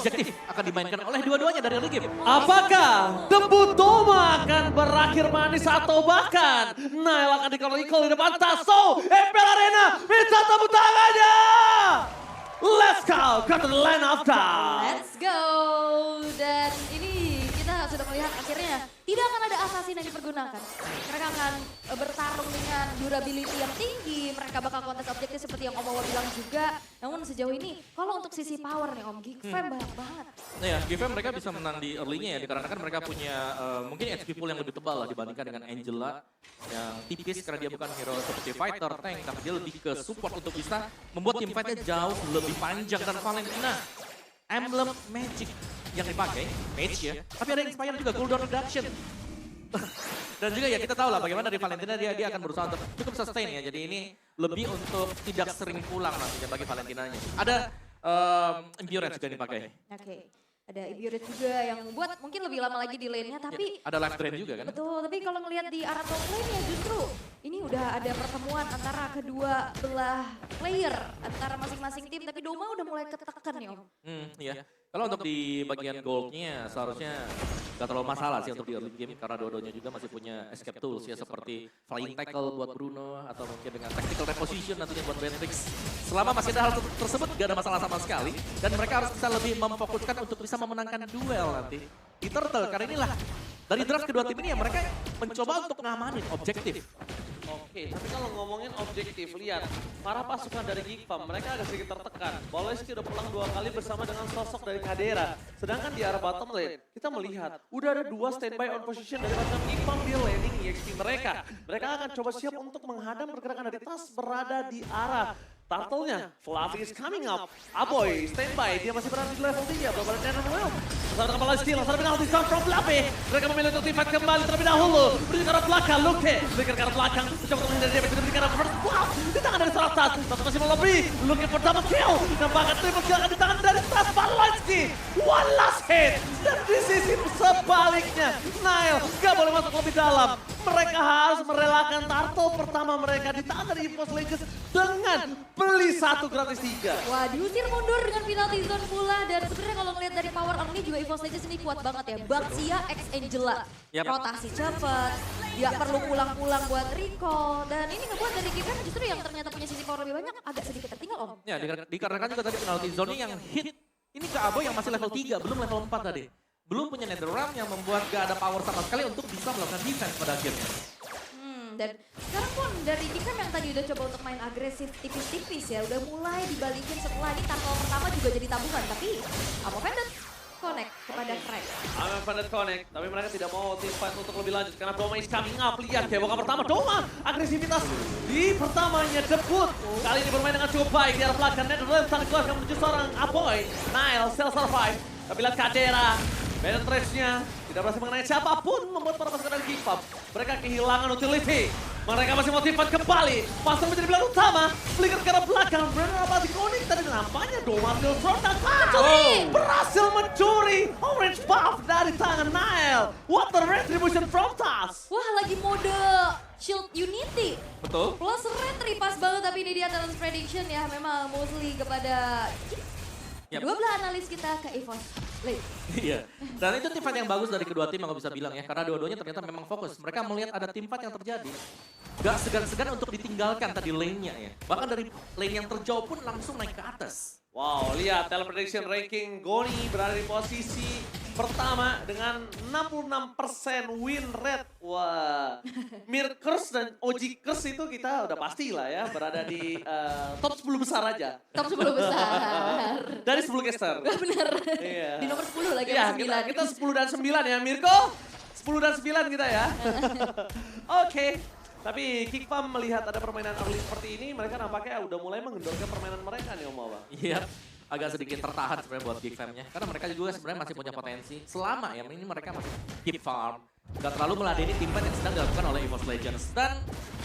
objektif akan dimainkan oleh dua-duanya dari early game. Apakah debut Doma akan berakhir manis atau bahkan Nail akan di-recall di depan Tasso MPL Arena minta tepuk tangannya. Let's go ke the line of time. Let's go. Dan ini kita sudah melihat akhirnya tidak akan ada assassin yang dipergunakan. Mereka akan bertarung dengan durability yang tinggi. Mereka bakal kontes objektif seperti yang Om Wawa bilang juga. Namun sejauh ini kalau untuk sisi power nih Om, Geek Fam banyak banget. Nah ya, GFM mereka bisa menang di early-nya ya, dikarenakan mereka punya mungkin HP pool yang lebih tebal lah dibandingkan dengan Angela yang tipis karena dia bukan hero seperti fighter, tank, tapi dia lebih ke support untuk bisa membuat tim fight-nya jauh lebih panjang. Dan Valentina, emblem magic yang dipakai, mage ya, tapi ada inspire juga, cooldown reduction. Dan juga ya kita tahu lah bagaimana dari Valentina dia akan berusaha untuk cukup sustain ya, jadi ini lebih untuk tidak sering pulang nantinya bagi Valentinanya. Ada endurance juga dipakai. Oke. Ada Ibiurit juga yang buat mungkin lebih lama lagi di lane-nya, tapi Ada life drain juga kan? betul, tapi kalau ngelihat di arah top lane-nya justru ini udah ada pertemuan antara kedua belah player, antara masing-masing tim, tapi Doma udah mulai ketekan nih Om. Iya. Kalau untuk di bagian goldnya seharusnya gak terlalu masalah sih untuk di early game karena dua-duanya juga masih punya escape tools ya seperti flying tackle buat Bruno atau mungkin dengan tactical reposition nantinya buat Beatrix. Selama masih ada hal tersebut gak ada masalah sama sekali dan mereka harus bisa lebih memfokuskan untuk bisa memenangkan duel nanti di Turtle karena inilah dari draft kedua tim ini ya mereka mencoba untuk ngamanin objektif. Oke, tapi kalau ngomongin objektif, lihat para pasukan dari Geek Fam, mereka agak sedikit tertekan. Boleski udah pulang 2 kali bersama dengan sosok dari Kadera. Sedangkan di arah bottom lane, kita melihat udah ada 2 standby on position dari pasukan Geek Fam di laning EXP mereka. Mereka akan coba siap untuk menghadang pergerakan dari Tas berada di arah turtle-nya. Fluffy is coming up. Aboy, standby, dia masih berada di level 3. Belum ada Cannon Realm. Bersama dengan Boleski, langsung dengan ulti from Fluffy. Mereka memilih untuk team fight kembali terlebih dahulu. Berikan ke arah belakang, Luke. Berikan ke arah belakang. Coba untuk menghindari damage, berikan ke arah first blood. Di tangan dari Saratas. Satu masih melebih. Looking for double kill. Nampaknya triple kill akan di tangan dari Tas Boleski. One last hit. Dan di sisi sebaliknya, Nail gak boleh masuk lebih dalam. Mereka harus merelakan turtle pertama mereka di tangan dari EVOS Legends dengan beli 1 gratis 3. Wah, diusir mundur dengan penalty zone pula. Dan sebenarnya kalau ngelihat dari power early juga EVOS Legends ini kuat banget ya. Baxia x Angela. Yap. Rotasi cepet, dia perlu pulang-pulang buat recall. Dan ini ngebuat dari Geek Fam justru yang ternyata punya sisi power lebih banyak agak sedikit tertinggal Om. Ya dikarenakan juga tadi penalty zone yang hit ini ke Aboy yang masih level 3 belum level 4 tadi. Belum punya Netherrealm yang membuat gak ada power sama sekali untuk bisa melakukan defense pada akhirnya. Dan sekarang pun dari Geek Fam yang tadi udah coba untuk main agresif tipis-tipis ya, udah mulai dibalikin setelah ini tackle pertama juga jadi tabungan. Tapi Amo Pendant connect kepada Craig. Amin Pandit connect, tapi mereka tidak mau team fight untuk lebih lanjut karena Doma is coming up. Lihat keevokan pertama, Doma agresivitas di pertamanya debut. Kali ini bermain dengan cukup baik di arah belakang. Netherlands sang keluarga menuju seorang Aboy. Nile still survive, tapi lihat Kadera. Penetrate-nya tidak berhasil mengenai siapapun, membuat para pasukan dari Geek Fam. Mereka kehilangan utility. Mereka masih motivat kembali. Pasang menjadi pilihan utama. Flicker ke arah belakang. Brenner apa di konik. Tadi nampaknya Doma ambil front dan berhasil mencuri orange buff dari tangan Nile. What the retribution from Tas. Wah, lagi mode Shield Unity. Betul. Plus retri pas banget, tapi ini dia talent prediction ya. Memang mostly kepada Yap. dua belah analis kita ke EVOS Lane. Iya. Dan itu tim fight yang bagus dari kedua tim aku bisa bilang ya. Karena dua-duanya ternyata memang fokus. Mereka melihat ada tim fight yang terjadi. Gak segan-segan untuk ditinggalkan tadi lane-nya ya. Bahkan dari lane yang terjauh pun langsung naik ke atas. Wow, lihat talent prediction ranking Goni berada di posisi pertama dengan 66% win rate. Wah, Mirkers dan Ojikers itu kita udah pasti lah ya berada di top 10 besar aja. Top 10 besar. Dari 10 caster. Bener. Iya. Di nomor 10 lagi Iya, sama 9. kita 10 dan 9 ya Mirko. 10 dan 9 kita ya. Oke. Tapi Geek Fam melihat ada permainan early seperti ini, mereka nampaknya udah mulai mengendorkan permainan mereka nih Om Wawa. Iya. Agak sedikit tertahan sebenarnya buat Geek Fam-nya. Karena mereka juga sebenarnya masih punya potensi. Selama ya ini mereka masih keep farm. Gak terlalu meladeni tim fight yang sedang dilakukan oleh EVOS Legends. Dan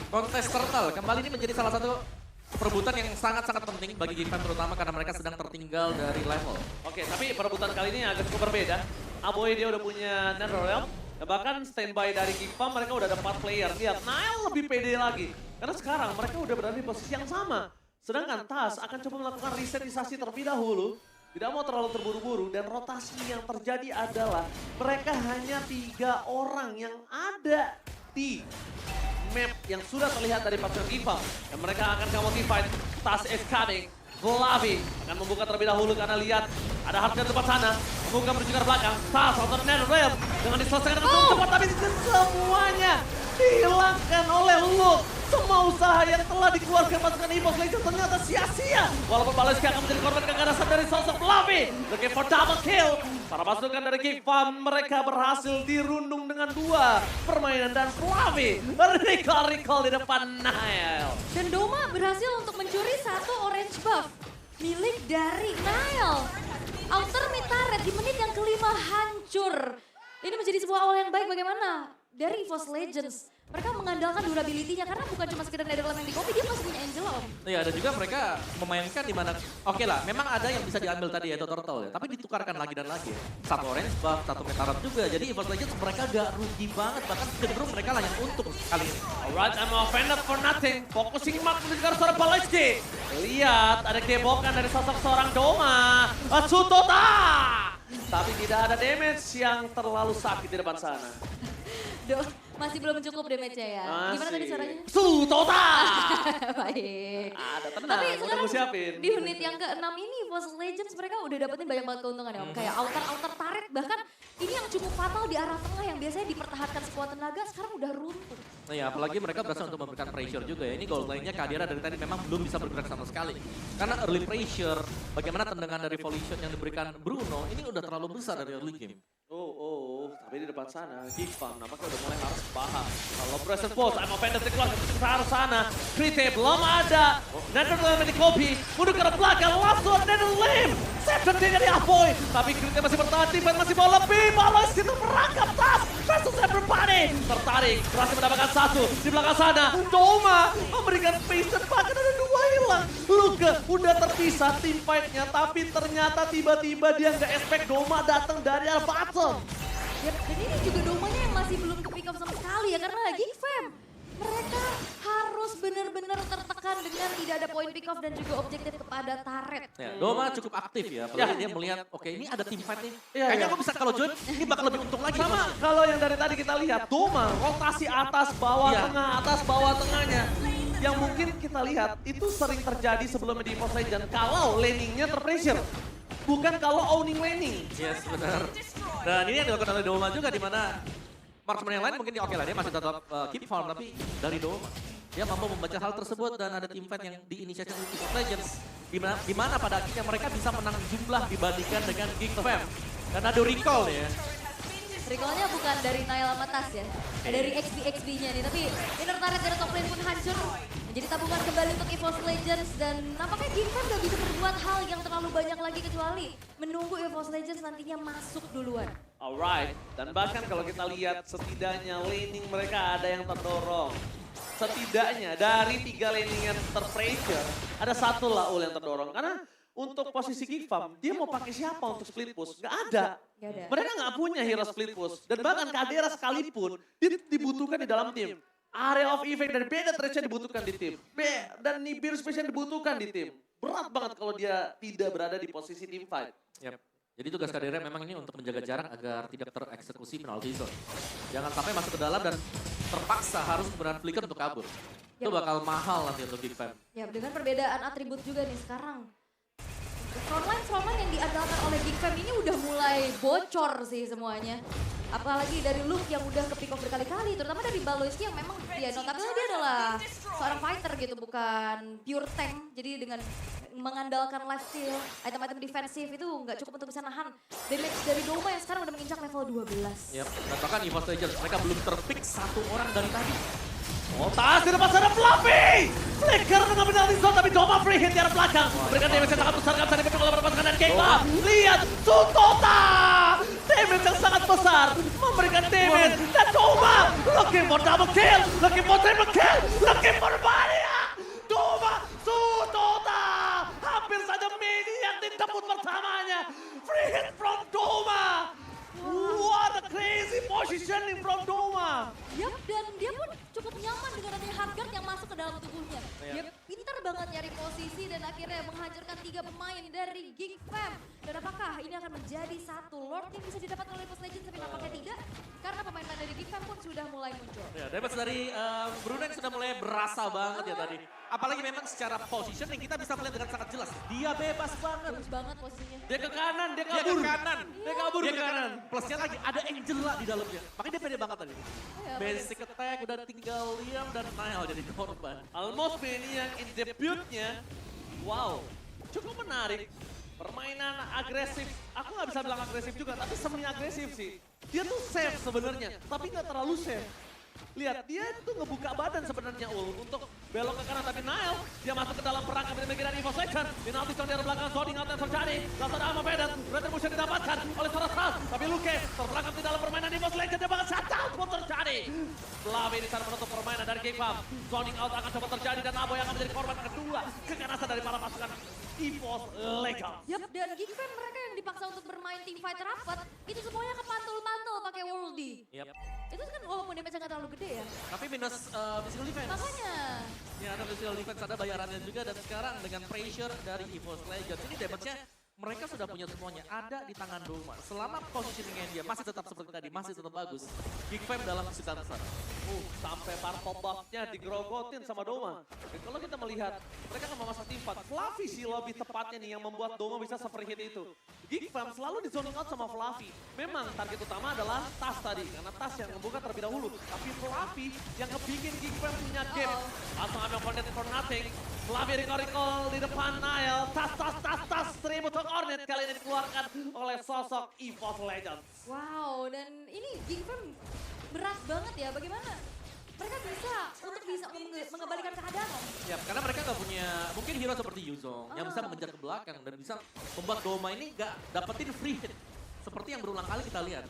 kontes Turtle kembali ini menjadi salah satu perebutan yang sangat-sangat penting bagi Geek Fam terutama karena mereka sedang tertinggal dari level. Oke, tapi perebutan kali ini agak cukup berbeda. Aboy dia udah punya Netherrealm. Dan bahkan standby dari Geek Fam mereka udah ada 4 player. Lihat, Nile lebih pede lagi. Karena sekarang mereka udah berada di posisi yang sama. Sedangkan Tas akan coba melakukan resetisasi terlebih dahulu. tidak mau terlalu terburu-buru dan rotasi yang terjadi adalah mereka hanya 3 orang yang ada di map yang sudah terlihat dari pasukan Gifam. Dan mereka akan motivated. Tas is coming. Vlavi akan membuka terlebih dahulu karena lihat ada Harker di depan sana. Membuka menuju ke belakang. Tas atau NetherRealm dengan diselesaikan dengan cepat. Tapi semuanya dihilangkan oleh Luke. Semua usaha yang telah dikeluarkan pasukan EVOS Legends ternyata sia-sia. Walaupun Baleski akan menjadi korban kekerasan dari sosok Vlavi. Looking for double kill. Para pasukan dari Gifam mereka berhasil dirundung dengan 2 permainan dan Vlavi recall di depan Nile. Dan Doma berhasil untuk mencuri 1 orange buff milik dari Nile. Outer mid turret di menit yang kelima hancur. Ini menjadi sebuah awal yang baik bagaimana dari EVOS Legends. Mereka mengandalkan durability-nya karena bukan cuma sekedar NetherRealm yang di copy, dia masih punya Angela om. Iya, dan juga mereka memainkan di mana, oke lah, memang ada yang bisa diambil tadi yaitu Turtle ya, tapi ditukarkan lagi dan lagi. 1 orange buff, 1 metarat juga, jadi EVOS Legends mereka gak rugi banget, bahkan cenderung mereka lah yang untung kali ini. Alright, I'm offended for nothing. Focusing mark menuju ke seorang Baleski. Lihat, ada kebokan dari sosok seorang Doma. Atsutota! Tapi tidak ada damage yang terlalu sakit di depan sana. Masih belum cukup damage-nya ya. Gimana tadi suaranya? Sutota! Baik. Ada tenang, Tapi udah sekarang gue siapin. di unit yang ke-6 ini EVOS Legends mereka udah dapetin banyak banget keuntungan ya om. Kayak outer turret, bahkan ini yang cukup fatal di arah tengah yang biasanya dipertahankan sekuat tenaga sekarang udah runtuh. Nah ya, apalagi mereka berhasil untuk memberikan pressure juga ya. Ini goal line-nya Kadira dari tadi memang belum bisa bergerak sama sekali. Karena early pressure, bagaimana tendangan dari Volition yang diberikan Bruno, ini udah terlalu besar dari early game. Tapi di depan sana, Gifam nampaknya udah mulai harus paham. Kalau present post, I'm offended dikeluarkan ke arah sana. Krite belum ada. NetherRealm di copy, mundur ke arah belakang, langsung NetherRealm. Save dari Apoy. Tapi Krite masih bertahan, Tiban masih mau lebih. Balas itu merangkap tas versus everybody. Tertarik, berhasil mendapatkan 1 di belakang sana. Doma memberikan space dan bahkan ada 2 hilang. Luke udah terpisah tim fight-nya, tapi ternyata tiba-tiba dia nggak expect Doma datang dari arah bottom. Dan ini juga Domanya yang masih belum ke pick up sama sekali ya karena lagi Gifam. Mereka harus benar-benar tertekan dengan tidak ada point pick off dan juga objektif kepada turret. Ya, Doma cukup aktif ya, apalagi dia melihat, oke ini ada team fight nih. Iya, Kayaknya iya. aku bisa kalau join, ini bakal lebih untung lagi. Sama kalau yang dari tadi kita lihat, Doma rotasi atas bawah Iya. tengah, atas bawah tengahnya. Yang mungkin kita lihat itu sering terjadi sebelumnya di EVOS Legends kalau laningnya terpressure. Bukan kalau owning laning. Yes, benar. Dan ini yang dilakukan oleh Doma juga, di mana marksman yang lain mungkin oke lah, dia masih tetap keep farm, tapi dari Doma. Dia mampu membaca hal tersebut dan ada team fight yang diinisiasi oleh EVOS Legends. Di mana pada akhirnya mereka bisa menang jumlah dibandingkan dengan Gifam. Dan ada recall ya. Recall-nya bukan dari Nile sama Tas ya, dari XP-XP-nya nih. Tapi inner turret dari top lane pun hancur. Menjadi tabungan kembali untuk EVOS Legends. Dan nampaknya Gifam gak bisa berbuat hal yang terlalu banyak lagi kecuali menunggu EVOS Legends nantinya masuk duluan. Alright, dan bahkan kalau kita lihat setidaknya laning mereka ada yang terdorong. Setidaknya dari 3 laning yang terpressure, ada 1 lah ul yang terdorong. Karena untuk posisi Gifam, dia mau pakai siapa untuk split push? Gak ada. Gak ada. Mereka nggak punya hero split push. Dan bahkan Kadera sekalipun, dia dibutuhkan di dalam tim. Area of effect dari beda trace dibutuhkan di tim. Dan Nibiru Special dibutuhkan di tim. Berat banget kalau dia tidak berada di posisi team fight. Yep. Jadi tugas Kadira memang ini untuk menjaga jarak agar tidak tereksekusi penalti zone. Jangan sampai masuk ke dalam dan terpaksa harus menggunakan flicker untuk kabur. Itu bakal mahal nanti untuk Gifam. Ya dengan perbedaan atribut juga nih sekarang. Frontline yang diandalkan oleh Gifam ini udah mulai bocor sih semuanya. Apalagi dari Luke yang udah ke pick off berkali-kali, terutama dari Baloiski yang memang ya notabene dia adalah seorang fighter gitu, bukan pure tank. Jadi dengan mengandalkan lifesteal, item-item defensif itu nggak cukup untuk bisa nahan damage dari Doma yang sekarang udah menginjak level 12. Yep. Dan bahkan EVOS Legends mereka belum terpick 1 orang dari tadi. Oh, tas di depan sana Fluffy! Flicker dengan penalti zone tapi Doma free hit di arah belakang. Berikan damage yang sangat besar kan bisa dipegang oleh pasukan dan Kekla. Lihat, Sutota! Damage yang sangat besar. Memberikan damage. Dan Doma looking for double kill. Looking for triple kill. Looking for Maria. Doma, Sutota! Hampir saja maniac di debut pertamanya. Free hit from Doma. What a crazy positioning from Doma. Yap, dan dia pun cukup nyaman dengan adanya hardguard yang masuk ke dalam tubuhnya. Dia pintar banget nyari posisi dan akhirnya menghancurkan 3 pemain dari Geek Fam. Dan apakah ini akan menjadi satu Lord yang bisa didapatkan oleh Esports Legends tapi nampaknya tidak. Karena pemain-pemain dari Geek Fam pun sudah mulai muncul. Ya, damage dari Bruno yang sudah mulai berasa banget ya tadi. Apalagi memang secara positioning kita bisa melihat dengan sangat jelas. Dia bebas banget. Bagus banget posisinya. Dia ke kanan, dia Dia kabur. ke kanan. Dia kabur Dia ke kanan. Plusnya lagi ada Angela di dalamnya. Makanya dia pede banget tadi. ya, Basic attack udah tinggal Liam dan Nile jadi korban. Almost Maniac in debutnya. Wow, cukup menarik. Permainan agresif. Aku nggak bisa bilang agresif juga, tapi semi agresif sih. Dia tuh safe sebenarnya, tapi nggak terlalu safe. Lihat, dia tuh ngebuka badan sebenarnya untuk belok ke kanan, tapi Nile dia masuk ke dalam perangkap dari bagian EVOS Legends. Penalti di belakang, zoning out yang terjadi. Langsung ada Armageddon, retribution didapatkan oleh Sorosras. Tapi Luke terperangkap di dalam permainan EVOS Legends, dia bakal shutdown pun terjadi. Flavi di sana menutup permainan dari Geek Fam. Zoning out akan coba terjadi dan Aboy akan menjadi korban kedua keganasan dari para pasukan EVOS Legends. Yap, dan Geek Fam mereka yang dipaksa untuk bermain team fight rapat, itu semuanya kepantul-mantul pakai Worldy. Yap. Itu kan walaupun damage nggak terlalu gede ya. Tapi minus physical defense. Makanya. Ya ada physical defense, ada bayarannya juga. Dan sekarang dengan pressure dari EVOS Legends, ini damage-nya mereka sudah punya semuanya. Ada di tangan Doma. Selama positioningnya dia masih tetap seperti tadi, masih tetap bagus. Geek Fam dalam kesulitan besar. Sampai purple buff-nya digerogotin sama Doma. Dan kalau kita melihat, mereka akan memasang tim 4. Fluffy sih lebih tepatnya nih yang membuat Doma bisa seperti itu. Geek Fam selalu di zoning out sama Fluffy. Memang target utama adalah Tas tadi, karena Tas yang membuka terlebih dahulu. Tapi Fluffy yang ngebikin Geek Fam punya game. Langsung ambil Hornet for nothing. Fluffy recall di depan Nile. Tas. Tribute Hornet kali ini dikeluarkan oleh sosok EVOS Legends. Wow, dan ini Geek Fam berat banget ya. Bagaimana mereka bisa mengembalikan keadaan? Ya, karena mereka nggak punya mungkin hero seperti Yuzong yang bisa mengejar ke belakang dan bisa membuat Doma ini nggak dapetin free hit seperti yang berulang kali kita lihat.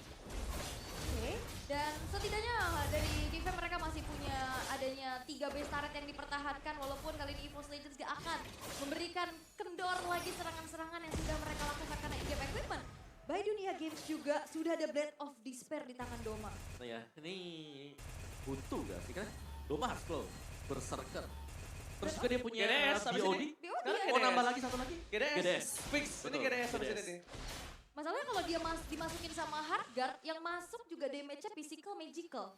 Oke, dan setidaknya dari Geek Fam mereka masih punya adanya 3 base turret yang dipertahankan walaupun kali ini EVOS Legends gak akan memberikan kendor lagi serangan-serangan yang sudah mereka lakukan karena in-game equipment. By Dunia Games juga sudah ada Blade of Despair di tangan Doma. Nah ya, ini buntu gak sih kan? Doma harus slow, berserker. Terus juga dia punya GDS habis BOD. ini. BOD Sekarang ya? Oh nambah lagi satu lagi? GDS. Fix, ini Betul, GDS habis GDS. ini nih. Masalahnya kalau dia dimasukin sama Hardguard, yang masuk juga damage-nya physical magical.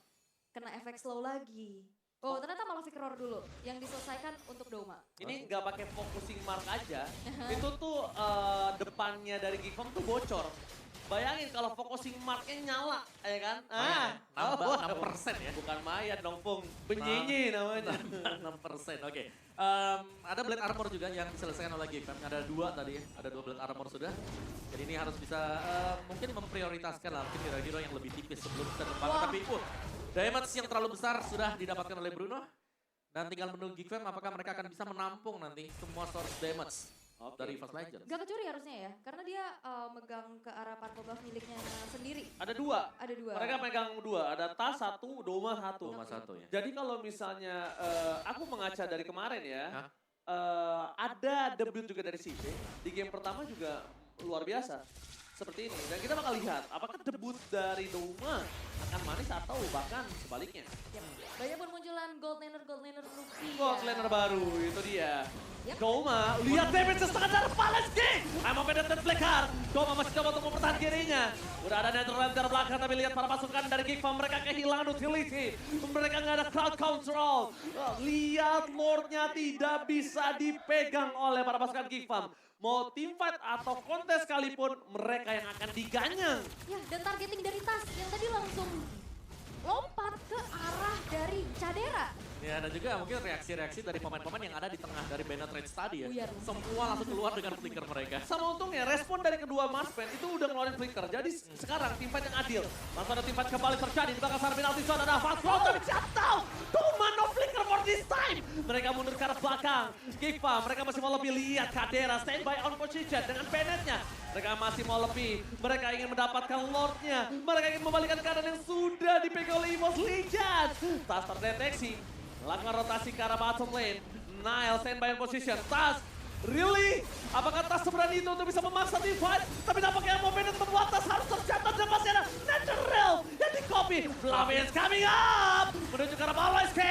Kena efek slow lagi. Oh, ternyata malah Victor dulu yang diselesaikan untuk Doma. Ini nggak pakai focusing mark aja. Itu tuh depannya dari Geek Fam tuh bocor. Bayangin kalau focusing marknya nyala, ya kan? Nambah 6% ya. Bukan mayat dong, Pung. Benyenyi namanya. 6%, oke. Ada Blade Armor juga yang diselesaikan oleh Geek Fam. Ada 2 tadi, ada 2 Blade Armor sudah. Jadi ini harus bisa mungkin memprioritaskan lah mungkin hero-hero yang lebih tipis sebelum bisa dikembangkan. Tapi damage yang terlalu besar sudah didapatkan oleh Bruno. Dan tinggal menunggu Geek Fam apakah mereka akan bisa menampung nanti semua source damage dari EVOS Legends. Gak kecuri harusnya ya, karena dia megang ke arah purple buff miliknya sendiri. Ada 2. Ada 2. Mereka pegang 2. Ada Tas 1, Doma 1. Doma 1 ya. Jadi kalau misalnya aku mengaca dari kemarin ya, ada debut juga dari CJ. Di game pertama juga luar biasa. Seperti ini. Dan kita bakal lihat apakah debut dari Doma akan manis atau bahkan sebaliknya. Yep. Banyak bermunculan gold laner rookie. Gold laner baru, itu dia. Yep. Doma, lihat damage setengah darah Paleski. I'm a penetrate flicker. Doma masih coba untuk mempertahankan dirinya. Udah ada netherland belakang, tapi lihat para pasukan dari Geek Fam, mereka kehilangan utility. Mereka nggak ada crowd control. Lihat Lordnya tidak bisa dipegang oleh para pasukan Geek Fam. Mau team fight atau kontes sekalipun, mereka yang akan diganyang. Ya, dan targeting dari Tas yang tadi langsung lompat ke arah dari Cadera. Ya, dan juga mungkin reaksi-reaksi dari pemain-pemain yang ada di tengah dari Bennett Rage tadi ya. Buyar. Semua langsung keluar dengan flicker mereka. Sama untungnya respon dari kedua Marsman itu udah ngeluarin flicker. Jadi sekarang tim fight yang adil. Langsung ada tim fight kembali terjadi di belakang Sarmin Altison. Ada fast roll tapi shutdown. Doma no flicker for this time. Mereka mundur ke arah belakang. Geek Fam, mereka masih mau lebih. Lihat Kadera standby on position dengan Bennettnya. Mereka masih mau lebih. Mereka ingin mendapatkan Lordnya. Mereka ingin membalikan keadaan yang sudah dipegang oleh EVOS Legends. Tas terdeteksi. Melakukan rotasi ke arah bottom lane. Nile standby on position. Tas, really? Apakah Tas seberani itu untuk bisa memaksa tim fight? Tapi nampaknya mau Bennett membuat Tas harus tercatat dan masih ada natural yang di copy. Flavius coming up. Menuju ke arah bawah SK.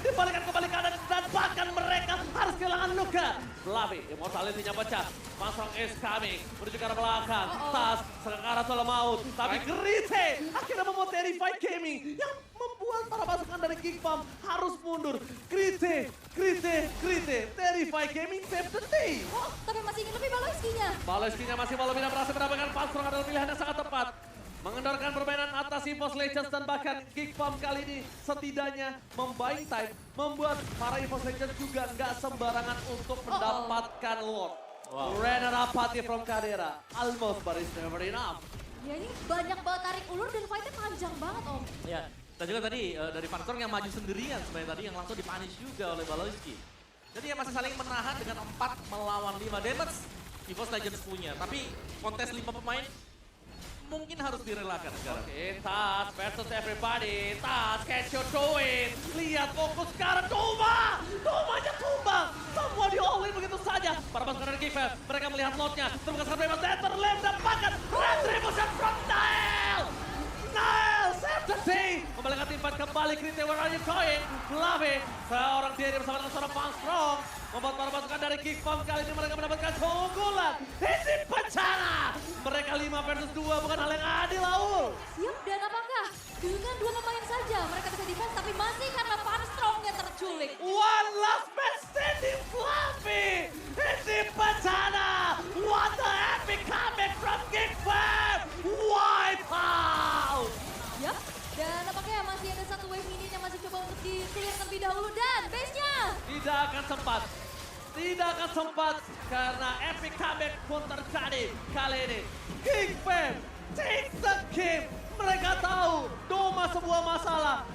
Dibalikan kembali kanan dan bahkan mereka harus kehilangan kehilangan Nuka. Fluffy, immortality-nya pecah. Pasang is coming, menuju ke arah belakang. Uh-oh. Tas, sekarang soal maut. Tapi Grite akhirnya membuat Terrified Gaming yang membuat para pasukan dari Geek Farm harus mundur. Grite. Terrified Gaming save the day. Oh, tapi masih ingin lebih Baloiski-nya. Baloiski-nya masih Volumina berhasil mendapatkan Pulse adalah pilihan yang sangat tepat. Mengendorkan permainan atas EVOS Legends dan bahkan Geek Farm kali ini setidaknya membind time, membuat para EVOS Legends juga nggak sembarangan untuk mendapatkan Lord. Wow. Renner Apathy from Kadera, almost but it's never enough. Ya ini banyak banget tarik ulur dan fightnya panjang banget Om. Ya, dan juga tadi dari Pansor yang maju sendirian sebenarnya tadi yang langsung dipunish juga oleh Baloiski. Jadi ya masih saling menahan dengan 4 melawan 5 damage EVOS Legends punya. Tapi kontes 5 pemain mungkin harus direlakan sekarang. Oke, Tats versus everybody. Tats, catch your doing. Lihat fokus sekarang. Domanya tumbang. Semua di all-in begitu saja. Para pasukan dari Geek Farm, mereka melihat lotnya. Terbuka sekarang bebas. Netherland dapatkan retribution from Nile. Nile, save the day. Kembalikan tim fight kembali. Krite, where are you going? Fluffy, seorang diri bersama dengan seorang Pang Strong. Membuat para pasukan dari Geek Farm kali ini mereka mendapatkan keunggulan. Ini bencana. Mereka 5 versus 2 bukan hal yang adil, Aul. Siap, dan apakah dengan 2 pemain saja mereka bisa defense tapi masih karena Van Strong yang terculik. One last man standing, Fluffy. Ini bencana. What the epic comeback from Geek Farm. Wipe out. Yap, dan apakah masih ada satu wave minion yang masih coba untuk di-clear terlebih dahulu dan base-nya. Tidak akan sempat karena epic comeback pun terjadi kali ini. Geek Farm take the game. Mereka tahu Doma sebuah masalah.